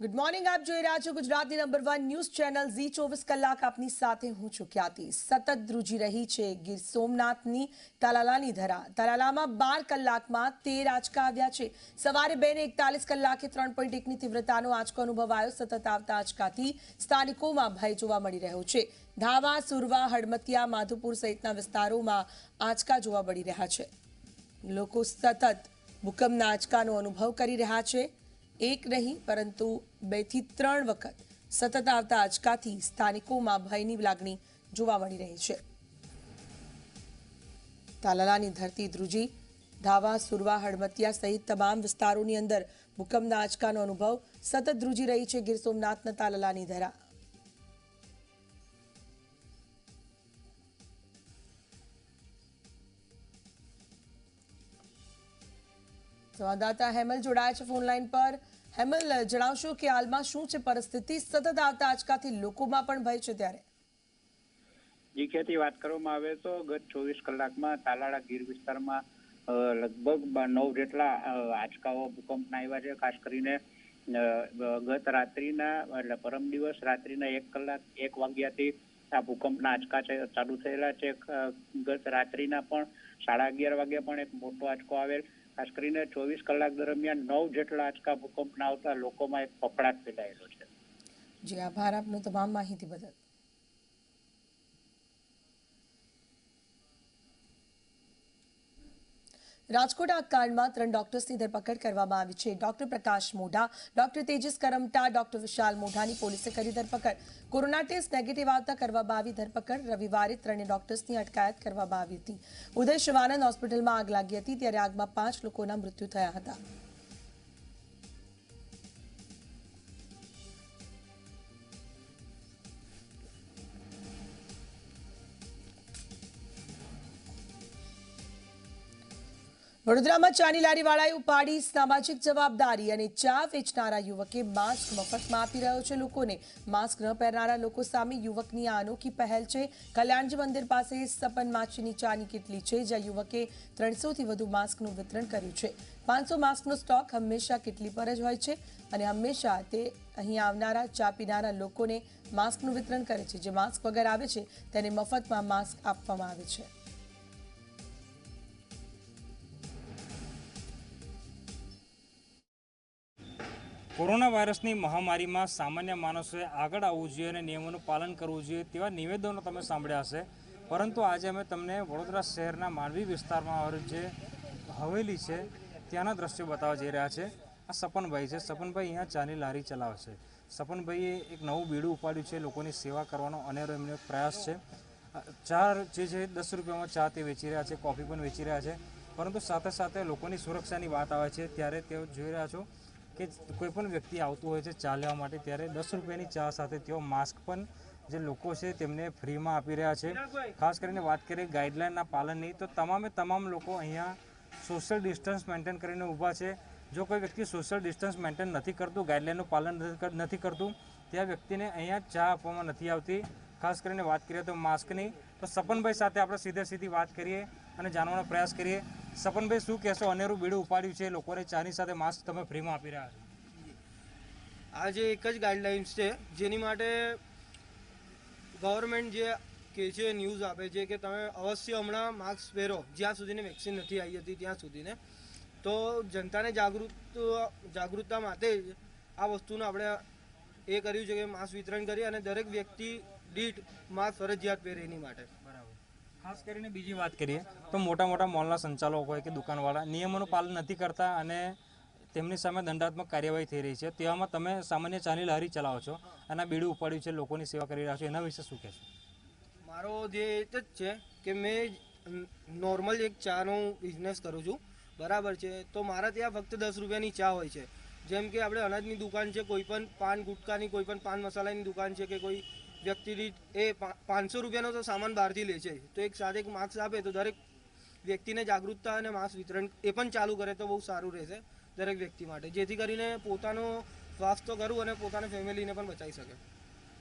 Good morning, આપ જોઈ રહ્યા છો ગુજરાતની નંબર 1 ન્યૂઝ ચેનલ ઝી 24 કલાક. આપની સાથે હું છું ખ્યાતિ. સતત ધ્રુજી રહી છે ગીર સોમનાથની તાલાલાની ધરા. તાલાલામાં 12 કલાકમાં 13 આંચકા આવ્યા છે. સવારે 2:41 કલાકે 3.1ની તીવ્રતાનો આંચકો અનુભવાયો. સતત આવતા આંચકાથી સ્થાનિકોમાં ભય જોવા મળી રહ્યો છે. ધાવા, સુરવા, હડમતિયા, માધુપુર સહિતના વિસ્તારોમાં આંચકા જોવા મળી રહ્યા છે. લોકો સતત ભૂકંપના આંચકાનો અનુભવ કરી રહ્યા છે. એક નહીં પરંતુ 2 થી 3 વખત સતત આવતા આંચકાથી સ્થાનિકોમાં ભયની લાગણી જોવા મળી રહી છે. તાલાલાની ધરતી ધ્રુજી. ધાવા, સુરવા, હડમતિયા સહિત તમામ વિસ્તારોની અંદર ભૂકંપના આંચકાનો અનુભવ સતત ધ્રુજી રહી છે ગીર સોમનાથના તાલાલાની ધરા. સંવાદદાતા હેમલ જોડાયા છે ફોન લાઈન પર. હેમલ, જણાવશો કે હાલમાં શું છે પરિસ્થિતિ? સતત આવતા આંચકાથી લોકોમાં પણ ભય છે ત્યારે. જી ખ્યાતિ, વાત કરવામાં આવે તો ગત 24 કલાકમાં તાલાળા ગીર વિસ્તારમાં લગભગ 9 જેટલા આંચકાઓ ભૂકંપના આવ્યા છે. ખાસ કરીને ગત રાત્રિના એટલે પરમ દિવસ રાત્રિના 1 કલાક 1 વાગ્યાથી આ ભૂકંપના આંચકા છે ચાલુ થયેલા છે. ગત રાત્રિના પણ 11:30 વાગે પણ એક મોટો આંચકો આવેલ. ખાસ કરીને 24 કલાક દરમિયાન 9 જેટલા આંચકા ભૂકંપના આવતા લોકોમાં એક ફફડાટ ફેલાયેલો છે. જી, આભાર આપનો તમામ માહિતી બદલ. રાજકોટ કાંડમાં 3 ડોક્ટર્સની ધરપકડ કરવામાં આવી છે. ડોક્ટર પ્રકાશ મોઢા, ડોક્ટર તેજસ કરમટા, ડોક્ટર વિશાલ મોઢાની પોલીસે કરી ધરપકડ. કોરોના ટેસ્ટ નેગેટિવ આવતા કરવામાં આવી ધરપકડ. રવિવારે 3 ડોક્ટર્સની અટકાયત કરવામાં આવી હતી. ઉદય શિવાનંદ હોસ્પિટલમાં આગ લાગી હતી ત્યારે આગમાં 5 લોકોના મૃત્યુ થયા હતા. વડોદરામાં ચાની લારીવાળાએ ઉપાડી સામાજિક જવાબદારી અને ચા વેચનારા યુવકે માસ્ક મફતમાં આપી રહ્યો છે લોકોને. માસ્ક ન પહેરનારા લોકો સામે યુવકની આ અનોખી પહેલ છે. કલ્યાણજી મંદિર પાસે સપન માછીની ચાની કેટલી છે જ્યાં યુવકે 300થી વધુ માસ્કનું વિતરણ કર્યું છે. 500 માસ્કનો સ્ટોક હંમેશા કેટલી પર જ હોય છે અને હંમેશા તે અહીં આવનારા ચા પીનારા લોકોને માસ્કનું વિતરણ કરે છે. જે માસ્ક વગર આવે છે તેને મફતમાં માસ્ક આપવામાં આવે છે. કોરોના વાયરસની મહામારીમાં સામાન્ય માણસોએ આગળ આવવું જોઈએ અને નિયમોનું પાલન કરવું જોઈએ તેવા નિવેદનો તમે સાંભળ્યા હશે. પરંતુ આજે અમે તમને વડોદરા શહેરના માંડવી વિસ્તારમાં આવેલ જે હવેલી છે ત્યાંના દ્રશ્યો બતાવવા જઈ રહ્યા છે. આ સપનભાઈ છે. સપનભાઈ અહીંયા ચાની લારી ચલાવે છે. સપનભાઈએ એક નવું બીડું ઉપાડ્યું છે. લોકોની સેવા કરવાનો અનેરો એમનો પ્રયાસ છે. ચા જે છે 10 રૂપિયામાં ચા તે વેચી રહ્યા છે, કોફી પણ વેચી રહ્યા છે. પરંતુ સાથે સાથે લોકોની સુરક્ષાની વાત આવે છે ત્યારે તેઓ જોઈ રહ્યા છો કે કોઈ પણ વ્યક્તિ આવતું હોય છે ચા લેવા માટે ત્યારે 10 રૂપિયાની ચા સાથે તેઓ માસ્ક પણ જે લોકો છે તેમને ફ્રીમાં આપી રહ્યા છે. ખાસ કરીને વાત કરીએ ગાઈડલાઇનના પાલનની તો તમામ લોકો અહીંયા સોશિયલ ડિસ્ટન્સ મેન્ટેન કરીને ઊભા છે. જો કોઈ વ્યક્તિ સોશિયલ ડિસ્ટન્સ મેન્ટેન નથી કરતું, ગાઈડલાઇનનું પાલન નથી કરતું, ત્યાં વ્યક્તિને અહીંયા ચા આપવામાં નથી આવતી. ખાસ કરીને વાત કરીએ તો માસ્કની, તો સપનભાઈ સાથે આપણે સીધી વાત કરીએ અને જાણવાનો પ્રયાસ કરીએ. સપનભાઈ, શું કહેશો? અનેરું બીડું ઉપાડ્યું છે, લોકોને ચાની સાથે માસ્ક તમે ફ્રીમાં આપી રહ્યા છો. આજે એક જ ગાઈડલાઇન્સ છે જેની માટે ગવર્મેન્ટ જે કે છે ન્યૂઝ આપે છે કે તમે અવશ્ય હમણાં માસ્ક પહેરો જ્યાં સુધીને વેક્સિન નથી આવી હતી ત્યાં સુધીને. તો જનતાને જાગૃતતા માટે જ આ વસ્તુનું આપણે એ કર્યું છે કે માસ્ક વિતરણ કરી અને દરેક વ્યક્તિ દીઠ માસ્ક ફરજિયાત પહેરે એની માટે. બરાબર. ખાસ કરીને બીજી વાત કરીએ તો મોટા મોલના સંચાલકો હોય કે દુકાનવાળા નિયમોનું પાલન નથી કરતા અને તેમની સામે દંડાત્મક કાર્યવાહી થઈ રહી છે. તેવામાં તમે સામાન્ય ચાની લારી ચલાવો છો અને બીડું ઉપાડ્યું છે, લોકોની સેવા કરી રહ્યા છો, એના વિશે શું કહેશો? મારો ધ્યેય એ જ છે કે મેં નોર્મલ એક ચાનો બિઝનેસ કરું છું, બરાબર છે. તો મારા ત્યાં ફક્ત 10 રૂપિયાની ચા હોય છે. જેમ કે આપણે અનાજની દુકાન છે, કોઈ પણ પાન ગુટકાની, કોઈ પણ પાન મસાલાની દુકાન છે કે કોઈ વ્યક્તિ એ 500 રૂપિયાનો તો સામાન બહારથી લે છે. તો એક સાથે એક માસ્ક આપે તો દરેક વ્યક્તિને જાગૃતતા અને માસ્ક વિતરણ એ પણ ચાલુ કરે તો બહુ સારું રહેશે દરેક વ્યક્તિ માટે, જેથી કરીને પોતાનો સ્વાસ્થ્ય કરવું અને પોતાના ફેમિલીને પણ બચાવી શકે.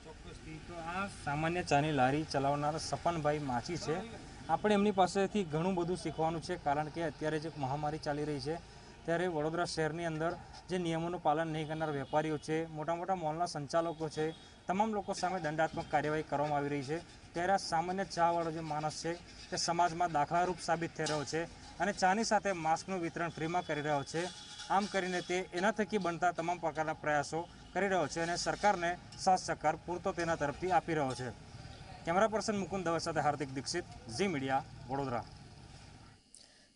ચોક્કસથી. તો આ સામાન્ય ચાની લારી ચલાવનારા સપનભાઈ માછી છે. આપણે એમની પાસેથી ઘણું બધું શીખવાનું છે કારણ કે અત્યારે જે મહામારી ચાલી રહી છે ત્યારે વડોદરા શહેરની અંદર જે નિયમોનું પાલન નહીં કરનાર વેપારીઓ છે, મોટા મોટા મોલના સંચાલકો છે, તમામ લોકો સામે દંડાત્મક કાર્યવાહી કરવામાં આવી રહી છે. ત્યારે આ સામાન્ય ચાવાળો જે માણસ છે તે સમાજમાં દાખલારૂપ સાબિત થઈ રહ્યો છે અને ચાની સાથે માસ્કનું વિતરણ ફ્રીમાં કરી રહ્યો છે. આમ કરીને તે એના થકી બનતા તમામ પ્રકારના પ્રયાસો કરી રહ્યો છે અને સરકારને સાથ સહકાર પૂરતો તેના તરફથી આપી રહ્યો છે. કેમેરા પર્સન મુકુંદ દવે સાથે હાર્દિક દીક્ષિત, ઝી મીડિયા, વડોદરા.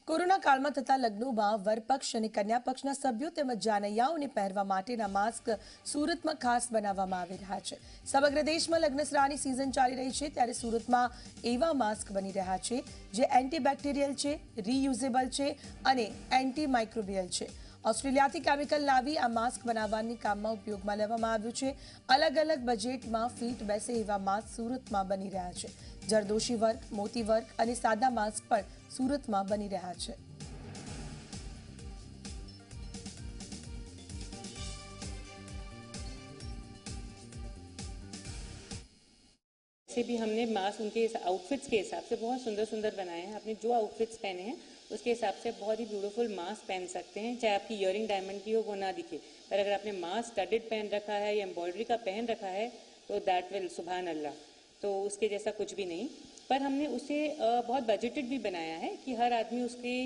કોરોના કાળમાં થતા લગ્નોમાં વરપક્ષ અને કન્યા પક્ષના સભ્યો તેમજ જાનૈયાઓને પહેરવા માટેના માસ્ક સુરતમાં ખાસ બનાવવામાં આવી રહ્યા છે. સમગ્ર દેશમાં લગ્નસરાની સિઝન ચાલી રહી છે ત્યારે સુરતમાં એવા માસ્ક બની રહ્યા છે જે એન્ટીબેક્ટેરિયલ છે, રીયુઝેબલ છે અને એન્ટીમાઇક્રોબિયલ છે. ઓસ્ટ્રેલિયાથી કેમિકલ લાવી આ માસ્ક બનાવવાની કામમાં ઉપયોગમાં લેવામાં આવ્યું છે. અલગ અલગ બજેટમાં ફીટ બેસે એવા માસ્ક સુરતમાં બની રહ્યા છે. જરદોશી વર્ક, મોતી વર્ક અને સાદા માસ્ક પણ સુરતમાં બની રહ્યા છે. से भी हमने मास्क उनके आउटफिट्स के हिसाब से बहुत सुंदर सुंदर बनाए हैं. आपने जो आउटफिट्स पहने हैं उसके हिसाब से बहुत ही ब्यूटीफुल मास्क पहन सकते हैं. चाहे आपकी ईयरिंग डायमंड की हो वो ना दिखे, पर अगर आपने मास्क स्टडेड पहन रखा है या एम्ब्रॉयडरी का पहन रखा है तो दैट विल सुभान अल्लाह, तो उसके जैसा कुछ भी नहीं. पर हमने उसे बहुत बजटेड भी बनाया है कि हर आदमी उसके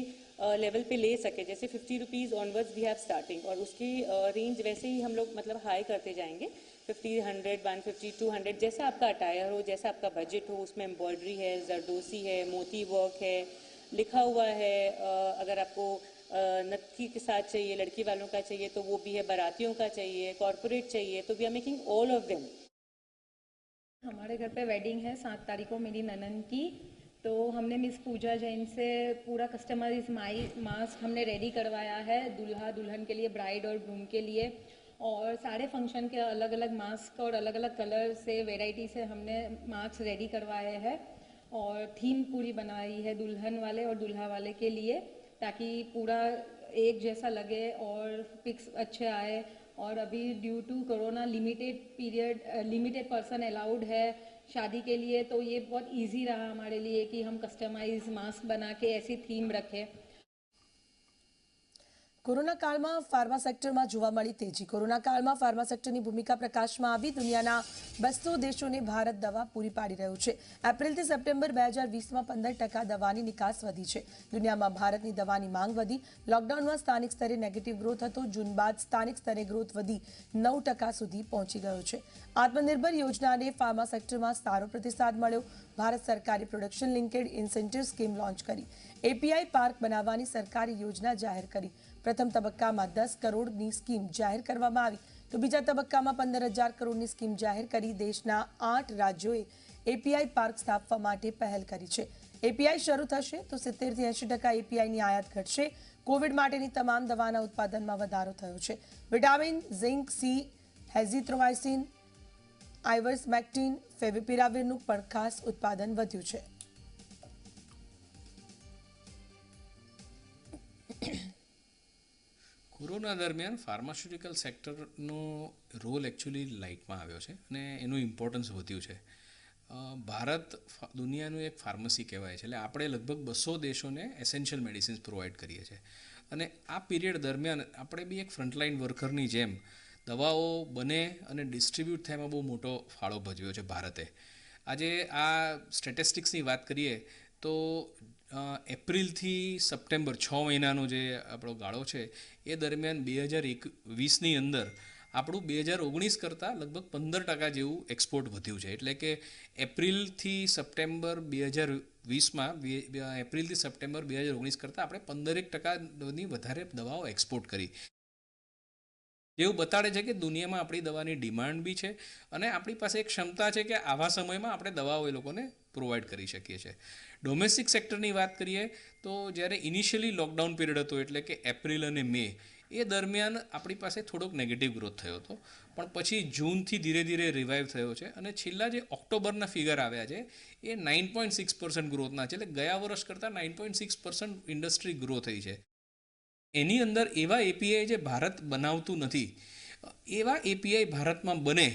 लेवल पे ले सके. जैसे 50 rupees onwards we have starting और उसकी रेंज वैसे ही हम लोग मतलब हाई करते जाएंगे. 50, 100, 150, 200 जैसा आपका अटायर हो, जैसा आपका बजट हो. उसमें एम्ब्रॉयडरी है, जरदोसी है, मोती वर्क है, लिखा हुआ है. अगर आपको नत्थी के साथ चाहिए, लड़की वालों का चाहिए तो वो भी है, बारातियों का चाहिए, कॉर्पोरेट चाहिए, तो we are making all of them. हमारे घर पे वेडिंग है 7 तारीख को मेरी ननन की, तो हमने मिस पूजा जैन से पूरा कस्टमाइज मास्क हमने रेडी करवाया है दूल्हा दुल्हन के लिए, ब्राइड और ग्रूम के लिए. और सारे फंक्शन के अलग अलग मास्क और अलग अलग कलर से वेराइटी से हमने मास्क रेडी करवाए हैं और थीम पूरी बनाई है दुल्हन वाले और दूल्हा वाले के लिए, ताकि पूरा एक जैसा लगे और पिक्स अच्छे आए. और अभी due to corona limited person allowed है शादी के लिए, तो ये बहुत इजी रहा हमारे लिए कि हम कस्टमाइज मास्क बना के ऐसी थीम रखें. કોરોના કાળમાં ફાર્મા સેક્ટરમાં જોવા મળી તેજી. કોરોના કાળમાં ફાર્મા સેક્ટરની ભૂમિકા પ્રકાશમાં આવી. દુનિયાના 200 દેશોને ભારત દવા પૂરી પાડી રહ્યું છે. એપ્રિલથી સપ્ટેમ્બર 2020માં 15% દવાની નિકાસ વધી છે. દુનિયામાં ભારતની દવાની માંગ વધી. લોકડાઉનમાં સ્થાનિક સ્તરે નેગેટિવ ગ્રોથ હતો. જૂન બાદ સ્થાનિક સ્તરે ગ્રોથ વધી 9% સુધી પહોંચી ગયો છે. આત્મનિર્ભર યોજનાને ફાર્મા સેક્ટરમાં સારો પ્રતિસાદ મળ્યો. ભારત સરકારે production linked incentive scheme launch કરી. એપીઆઈ પાર્ક બનાવવાની સરકારી યોજના જાહેર કરી. પ્રથમ તબક્કામાં 10 કરોડની સ્કીમ જાહેર કરવામાં આવી તો બીજા તબક્કામાં 15,000 કરોડની સ્કીમ જાહેર કરી. દેશના 8 રાજ્યોએ એપીઆઈ પાર્ક સ્થાપવા માટે પહેલ કરી છે. એપીઆઈ શરૂ થશે તો 70 થી 80% એપીઆઈની આયાત ઘટશે. કોવિડ માટેની તમામ દવાના ઉત્પાદનમાં વધારો થયો છે. વિટામિન, ઝિંક, સી, હેઝિથ્રોમાઇસિન, આઇવર્મેક્ટિન, ફેવિપિરાવિરનું પણ ખાસ ઉત્પાદન વધ્યું છે. કોરોના દરમિયાન ફાર્માસ્યુટિકલ સેક્ટરનો રોલ એકચ્યુઅલી લાઇટમાં આવ્યો છે અને એનું ઇમ્પોર્ટન્સ વધ્યું છે. ભારત દુનિયાનું એક ફાર્મસી કહેવાય છે, એટલે આપણે લગભગ 200 દેશોને એસેન્શિયલ મેડિસિન્સ પ્રોવાઈડ કરીએ છીએ અને આ પીરિયડ દરમિયાન આપણે બી એક ફ્રન્ટલાઇન વર્કરની જેમ દવાઓ બને અને ડિસ્ટ્રીબ્યુટ થાય એમાં બહુ મોટો ફાળો ભજવ્યો છે ભારતે. આજે આ સ્ટેટિસ્ટિક્સની વાત કરીએ તો એપ્રિલથી સપ્ટેમ્બર 6 મહિનાનો જે આપણો ગાળો છે એ દરમિયાન 2021ની અંદર આપણું 2019 કરતાં લગભગ 15% જેવું એક્સપોર્ટ વધ્યું છે. એટલે કે એપ્રિલથી સપ્ટેમ્બર 2020માં એપ્રિલથી સપ્ટેમ્બર 2019 કરતાં આપણે 15% વધારે દવાઓ એક્સપોર્ટ કરી. જેવું બતાડે છે કે દુનિયામાં આપણી દવાની ડિમાન્ડ બી છે અને આપણી પાસે એક ક્ષમતા છે કે આવા સમયમાં આપણે દવાઓ એ લોકોને પ્રોવાઈડ કરી શકીએ છીએ. ડોમેસ્ટિક સેક્ટરની વાત કરીએ તો જ્યારે ઇનિશિયલી લોકડાઉન પીરિયડ હતો એટલે કે એપ્રિલ અને મે એ દરમિયાન આપણી પાસે થોડોક નેગેટિવ ગ્રોથ થયો હતો, પણ પછી જૂનથી ધીરે ધીરે રિવાઇવ થયો છે અને છેલ્લા જે ઓક્ટોબરના ફિગર આવ્યા છે એ 9.6% ગ્રોથના છે. એટલે ગયા વર્ષ કરતાં 9.6% ઇન્ડસ્ટ્રી ગ્રો થઈ છે. એની અંદર એવા એપીઆઈ જે ભારત બનાવતું નથી એવા એપીઆઈ ભારતમાં બને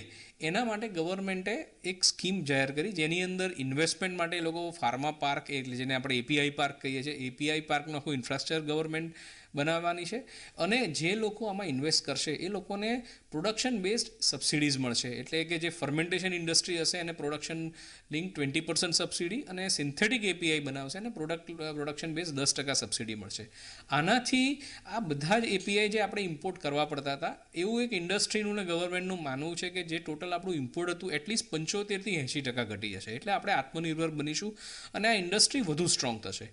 એના માટે ગવર્મેન્ટે એક સ્કીમ જાહેર કરી જેની અંદર ઇન્વેસ્ટમેન્ટ માટે એ લોકો ફાર્મા પાર્ક એટલે જેને આપણે એપીઆઈ પાર્ક કહીએ છીએ, એપીઆઈ પાર્કનું આખું ઇન્ફ્રાસ્ટ્રક્ચર ગવર્મેન્ટ બનાવવાની છે અને જે લોકો આમાં ઇન્વેસ્ટ કરશે એ લોકોને પ્રોડક્શન બેઝડ સબસિડીઝ મળશે. એટલે કે જે ફર્મેન્ટેશન ઇન્ડસ્ટ્રી હશે એને પ્રોડક્શન લિંક 20% સબસિડી અને સિન્થેટિક એપીઆઈ બનાવશે અને પ્રોડક્શન બેઝ 10% સબસિડી મળશે. આનાથી આ બધા જ એપીઆઈ જે આપણે ઇમ્પોર્ટ કરવા પડતા હતા એવું એક ઇન્ડસ્ટ્રીનું ને ગવર્મેન્ટનું માનવું છે કે જે ટોટલ આપણું ઇમ્પોર્ટ હતું એટલીસ્ટ 75% થી 80% ઘટી જશે. એટલે આપણે આત્મનિર્ભર બનીશું અને આ ઇન્ડસ્ટ્રી વધુ સ્ટ્રોંગ થશે.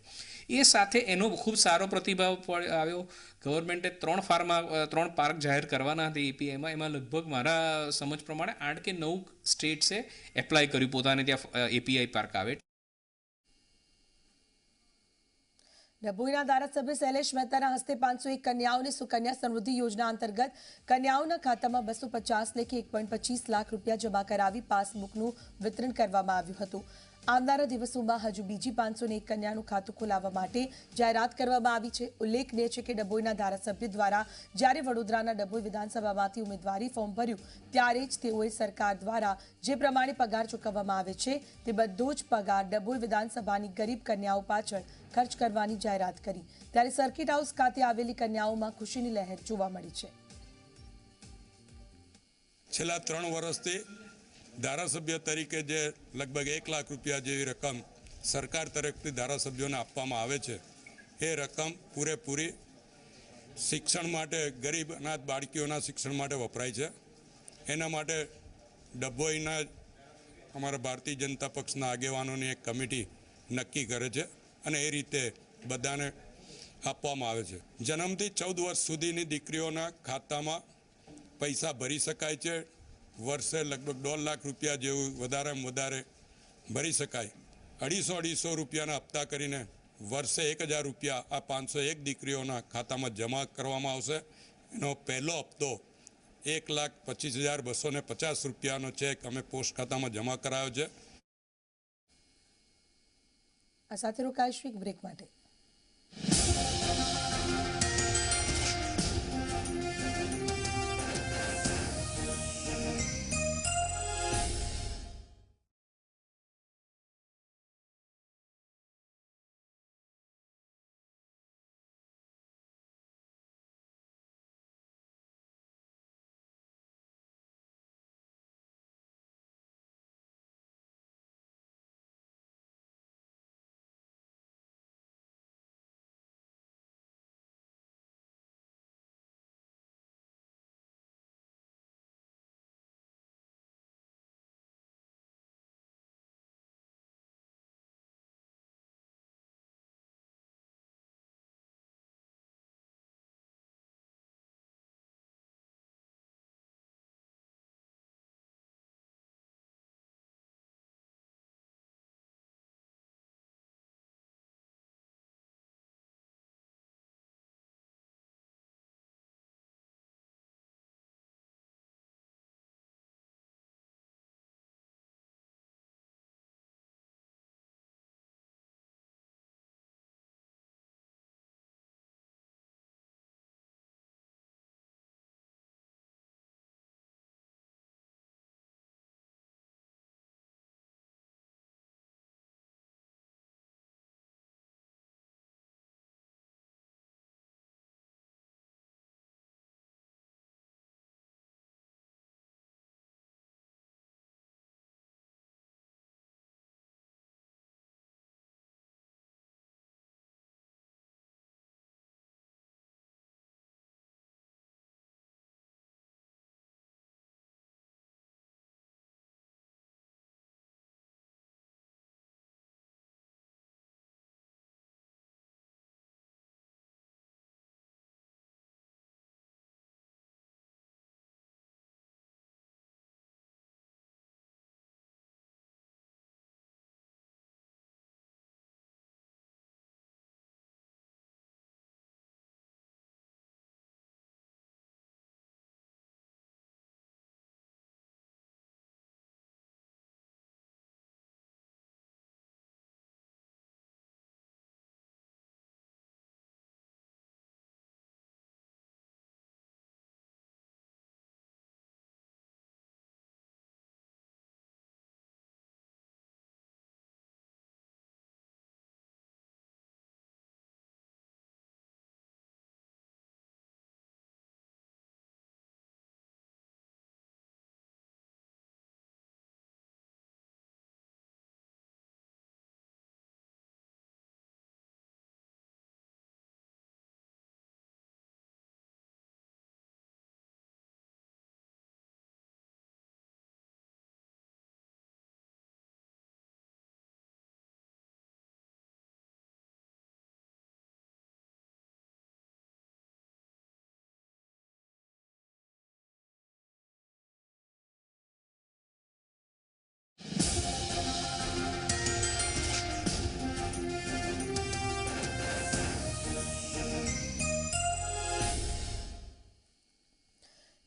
એ સાથે એનો ખૂબ સારો પ્રતિભાવ આવ્યો. ગવર્મેન્ટે 3 પાર્ક જાહેર કરવાના હતા એપીઆઈમાં. એમાં લગભગ મારા સમજ પ્રમાણે 8 કે 9 સ્ટેટ્સે એપ્લાય કર્યું પોતાને ત્યાં એપીઆઈ પાર્ક આવે. ડભોઈના ધારાસભ્ય શૈલેષ મહેતાના હસ્તે 501 કન્યાઓને સુકન્યા સમૃદ્ધિ યોજના અંતર્ગત કન્યાઓના ખાતામાં 250 લેખે 1.25 લાખ રૂપિયા જમા કરાવી પાસબુકનું વિતરણ કરવામાં આવ્યું હતું. આવનારા દિવસોમાં હજુ બીજી 501 કન્યાનું ખાતું ખોલાવવા માટે જાહેરાત કરવામાં આવી છે. ઉલ્લેખનીય છે કે ડભોઈના ધારાસભ્ય દ્વારા જ્યારે વડોદરાના ડભોઈ વિધાનસભામાંથી ઉમેદવારી ફોર્મ ભર્યું ત્યારે જ તેઓએ સરકાર દ્વારા જે પ્રમાણે પગાર ચૂકવવામાં આવે છે તે બધો જ પગાર ડભોઈ વિધાનસભાની ગરીબ કન્યાઓ પાછળ ખર્ચ કરવાની જાહેરાત કરી. ત્યારે સર્કિટ હાઉસ ખાતે આવેલી કન્યાઓમાં ખુશીની લહેર જોવા મળી છે. છેલ્લા 3 વર્ષથી ધારાસભ્ય તરીકે જે લગભગ 1 લાખ રૂપિયા જેવી રકમ સરકાર તરફથી ધારાસભ્યોને આપવામાં આવે છે એ રકમ પૂરેપૂરી શિક્ષણ માટે, ગરીબ અનાથ બાળકીઓના શિક્ષણ માટે વપરાય છે. એના માટે ડભોઈના અમારા ભારતીય જનતા પક્ષના આગેવાનોની એક કમિટી નક્કી કરે છે અને એ રીતે બધાને આપવામાં આવે છે. જન્મથી 14 વર્ષ સુધીની દીકરીઓના ખાતામાં પૈસા ભરી શકાય છે. વર્ષે લગભગ 1.5 લાખ રૂપિયા જેવું વધારેમાં વધારે ભરી શકાય. 250 રૂપિયાના હપ્તા કરીને વર્ષે 1000 રૂપિયા આ 501 દીકરીઓના ખાતામાં જમા કરવામાં આવશે. એનો પહેલો હપ્તો 1,25,250 રૂપિયાનો ચેક અમે પોસ્ટ ખાતામાં જમા કરાયો છે. આ સાથે રોકાઈશું એક બ્રેક માટે.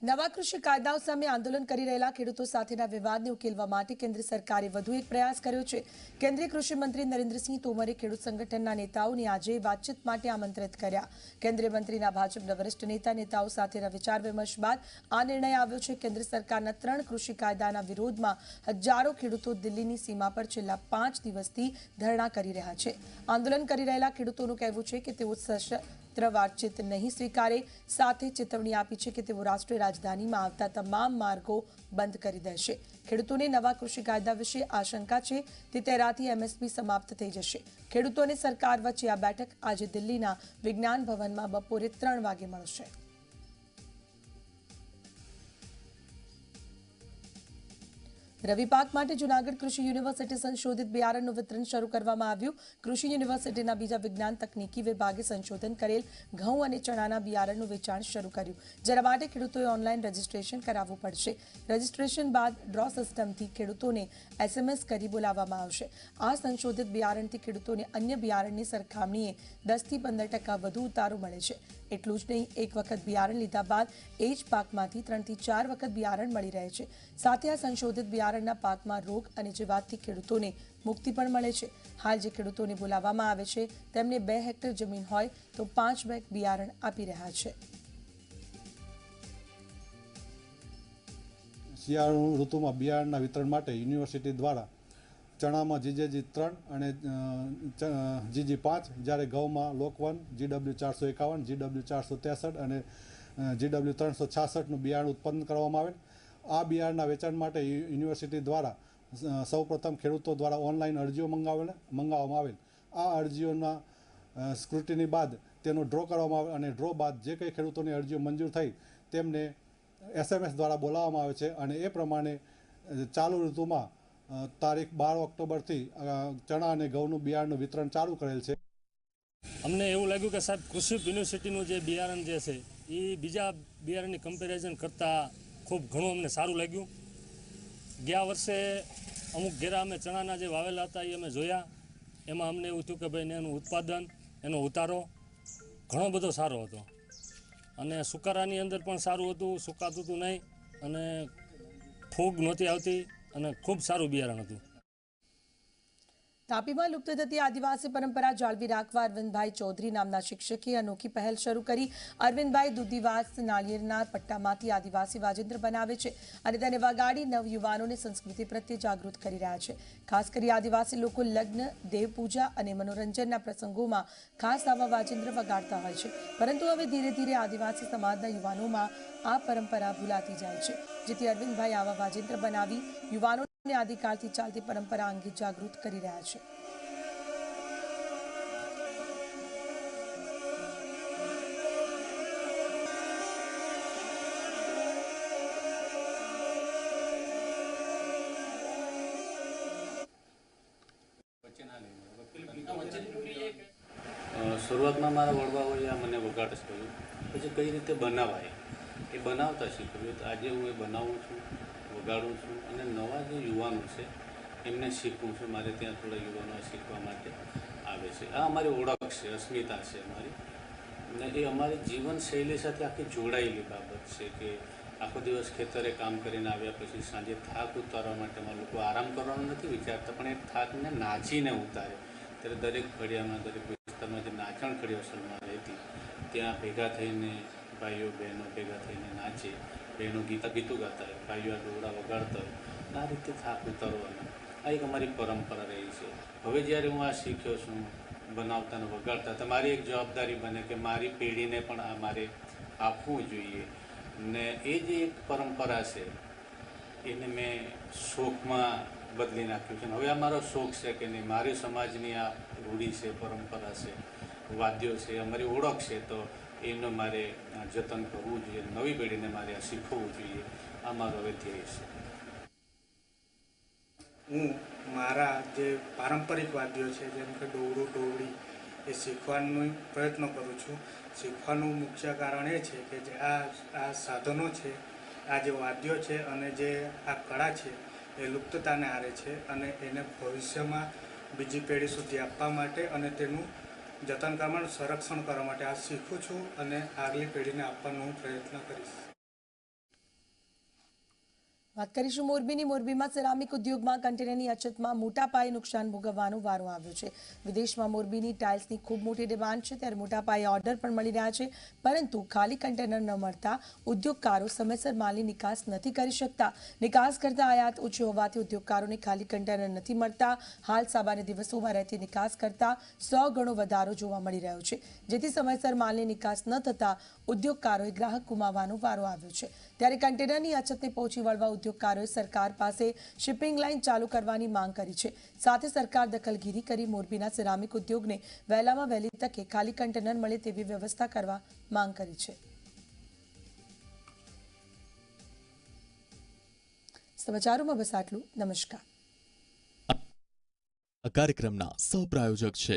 નવા કૃષિ કાયદાઓ સામે આંદોલન કરી રહેલા ખેડૂતો સાથેના વિવાદને ઉકેલવા માટે કેન્દ્ર સરકારે વધુ એક પ્રયાસ કર્યો છે. કેન્દ્રીય કૃષિ મંત્રી નરેન્દ્રસિંહ તોમરે ખેડૂત સંગઠનના નેતાઓને આજે વાતચીત માટે આમંત્રિત કર્યા. કેન્દ્રીય મંત્રીના ભાજપના વરિષ્ઠ નેતાઓ સાથેના વિચાર વિમર્શ બાદ આ નિર્ણય આવ્યો છે. કેન્દ્ર સરકારના 3 કૃષિ કાયદાના વિરોધમાં હજારો ખેડૂતો દિલ્હીની સીમા પર છેલ્લા 5 દિવસથી ધરણા કરી રહ્યા છે. આંદોલન કરી રહેલા ખેડૂતોનું કહેવું છે કે તેઓ સશસ્ત્ર વાતચીત નહીં સ્વીકારે. સાથે ચેતવણી આપી છે કે તેઓ રાષ્ટ્રીય રાજધાનીમાં આવતા તમામ માર્ગો બંધ કરી દેશે. ખેડૂતોને નવા કૃષિ કાયદા વિશે આશંકા છે તે તેરાથી એમએસપી સમાપ્ત થઈ જશે. ખેડૂતો અને સરકાર વચ્ચે આ બેઠક આજે દિલ્હીના વિજ્ઞાન ભવનમાં બપોરે 3 વાગે મળશે. રવિ પાક માટે જૂનાગઢ કૃષિ યુનિવર્સિટી સંશોધિત બિયારણનું વિતરણ શરૂ કરવામાં આવ્યું. કૃષિ યુનિવર્સિટીના બીજા વિજ્ઞાન તકનીકી વિભાગે સંશોધન કરેલ ઘઉં અને ચણાના બિયારણનું વેચાણ શરૂ કર્યું, જેના માટે ખેડૂતોએ ઓનલાઈન રજીસ્ટ્રેશન કરાવવું પડશે. રજીસ્ટ્રેશન બાદ ડ્રો સિસ્ટમથી ખેડૂતોને એસએમએસ કરી બોલાવવામાં આવશે. આ સંશોધિત બિયારણથી ખેડૂતોને અન્ય બિયારણની સરખામણીએ 10 થી 15% વધુ ઉતારો મળે છે. એટલું જ નહીં, એક વખત બિયારણ લીધા બાદ એ જ પાકમાંથી 3 થી 4 વખત બિયારણ મળી રહે છે. સાથે આ સંશોધિત બિયારણના પાકમાં રોગ અને જીવાતથી ખેડૂતોને મુક્તિ પણ મળે છે. હાલ જે ખેડૂતોને બોલાવવામાં આવે છે તેમને 2 હેક્ટર જમીન હોય તો 5 બેગ બિયારણ આપી રહ્યા છે. શિયાળુ ઋતુમાં બિયારણના વિતરણ માટે યુનિવર્સિટી દ્વારા ચણામાં GJG3 અને GG5, જ્યારે ઘઉંમાં લોક1, GW451, GW463 અને GW366નું બિયારણ ઉત્પન્ન કરવામાં આવેલ. આ બિયારણના વેચાણ માટે યુનિવર્સિટી દ્વારા સૌપ્રથમ ખેડૂતો દ્વારા ઓનલાઈન અરજીઓ મંગાવવામાં આવેલ. આ અરજીઓના સ્ક્રુટિની બાદ તેનો ડ્રો કરવામાં આવે અને ડ્રો બાદ જે કંઈ ખેડૂતોની અરજીઓ મંજૂર થઈ તેમને SMS દ્વારા બોલાવવામાં આવે છે અને એ પ્રમાણે ચાલુ ઋતુમાં તારીખ 12 ઓક્ટોબરથી ચણા અને ઘઉંનું બિયારણનું વિતરણ ચાલુ કરેલ છે. અમને એવું લાગ્યું કે સાહેબ કૃષિ યુનિવર્સિટીનું જે બિયારણ જે છે એ બીજા બિયારણની કમ્પેરિઝન કરતાં ખૂબ ઘણું અમને સારું લાગ્યું. ગયા વર્ષે અમુક ઘેરા અમે ચણાના જે વાવેલા હતા એ અમે જોયા, એમાં અમને એવું થયું કે ભાઈ એનું ઉત્પાદન, એનો ઉતારો ઘણો બધો સારો હતો અને સુકારાની અંદર પણ સારું હતું, સુકાતું હતું નહીં અને ફૂગ નહોતી આવતી અને ખૂબ સારું બિયારણ હતું. તાપીમાં લુપ્ત થતી આદિવાસી પરંપરા જાળવી રાખવા અરવિંદભાઈ ચૌધરી નામના શિક્ષકે અનોખી પહેલ શરૂ કરી. અરવિંદભાઈ દૂધીવાસ નાળિયેરના પટ્ટામાંથી આદિવાસી વાજિંત્ર બનાવે છે અને તેને વગાડી નવયુવાનોને સંસ્કૃતિ પ્રત્યે જાગૃત કરી રહ્યા છે. ખાસ કરી આદિવાસી લોકો લગ્ન, દેવપૂજા અને મનોરંજનના પ્રસંગોમાં ખાસ આવા વાજિંત્ર વગાડતા હોય છે. પરંતુ હવે ધીરે ધીરે આદિવાસી સમાજના યુવાનોમાં આ પરંપરા ભૂલાતી જાય છે, જેથી અરવિંદભાઈ આવા વાજિંત્ર બનાવી યુવાનો આદિકાળથી ચાલતી પરંપરા અંગે જાગૃત કરી રહ્યા છે. શરૂઆતમાં મારા વડવાઓએ આ મને વગાડ કર્યું, પછી કઈ રીતે બનાવાય એ બનાવતા શીખવ્યું. તો આજે હું એ બનાવું છું, વગાડું છું અને નવા જે યુવાનો છે એમને શીખવું છું. મારે ત્યાં થોડા યુવાનો શીખવા માટે આવે છે. આ અમારી ઓળખ છે, અસ્મિતા છે અમારી, અને એ અમારી જીવનશૈલી સાથે આખી જોડાયેલી બાબત છે કે આખો દિવસ ખેતરે કામ કરીને આવ્યા પછી સાંજે થાક ઉતારવા માટે અમારા લોકો આરામ કરવાનું નથી વિચારતા, પણ એ થાકને નાચીને ઉતારે. ત્યારે દરેક ફળિયામાં, દરેક વિસ્તારમાં જે નાચણ ફળીઓ સલમાં રહેતી ત્યાં ભેગા થઈને ભાઈઓ બહેનો ભેગા થઈને નાચે, બહેનો ગીતો ગાતા હોય, ભાઈઓ ડોળા વગાડતા હોય, આ રીતે થાક ઉતારવાનો આ એક અમારી પરંપરા રહી છે. હવે જ્યારે હું આ શીખ્યો છું બનાવતા અને વગાડતા, તો મારી એક જવાબદારી બને કે મારી પેઢીને પણ આ મારે આપવું જોઈએ. ને એ જે એક પરંપરા છે એને મેં શોખમાં બદલી નાખ્યું છે. હવે આ મારો શોખ છે કે નહીં, મારી સમાજની આ રૂઢી છે, પરંપરા છે, વાદ્યો છે, અમારી ઓળખ છે, તો એનું મારે જતન કરવું જોઈએ, નવી પેઢીને મારે આ શીખવવું જોઈએ. આ મારો હવે ધ્યેય છે. હું મારા જે પારંપરિક વાદ્યો છે જેમ કે ડોવરું, ટોવડી એ શીખવાનો પ્રયત્ન કરું છું. શીખવાનું મુખ્ય કારણ એ છે કે જે આ સાધનો છે, આ જે વાદ્યો છે અને જે આ કળા છે એ લુપ્તતાને આરે છે અને એને ભવિષ્યમાં બીજી પેઢી સુધી આપવા માટે અને તેનું જતન કરવા, સંરક્ષણ કરવા માટે આ શીખું છું અને આગલી પેઢીને આપવાનો હું પ્રયત્ન કરીશ. વાત કરીશું મોરબીમાં સેરામિક ઉદ્યોગમાં કન્ટેનરની અછતમાં મોટા પાયે નુકસાન ભોગવવાનો વારો આવ્યો છે. વિદેશમાં મોરબીની ટાઇલ્સની ખૂબ મોટી ડિમાન્ડ છે, ત્યારે મોટા પાયે ઓર્ડર પણ મળી રહ્યા છે, પરંતુ ખાલી કન્ટેનર ન મળતા ઉદ્યોગકારો સમયસર માલની નિકાસ નથી કરી શકતા. નિકાસ કરતા આયાત ઓછી હોવાથી ઉદ્યોગકારોને ખાલી કન્ટેનર નથી મળતા. હાલ સામાન્ય દિવસોમાં રહેતી નિકાસ કરતા 100 ગણો વધારો જોવા મળી રહ્યો છે, જેથી સમયસર માલની નિકાસ ન થતા ઉદ્યોગકારોએ ગ્રાહક ગુમાવવાનો વારો આવ્યો છે. ત્યારે કન્ટેનરની અછતને પહોંચી વળવા ઉદ્યોગકારોએ સરકાર પાસે શિપિંગ લાઇન ચાલુ કરવાની માંગ કરી છે. સાથે સરકાર દખલગીરી કરી મોરબીના સિરામિક ઉદ્યોગને વહેલામાં વહેલી તકે ખાલી કન્ટેનર મળે તેવી વ્યવસ્થા કરવા માંગ કરી છે. સમાચારોમાં બસ આટલું. નમસ્કાર. આ કાર્યક્રમના સહ પ્રાયોજક છે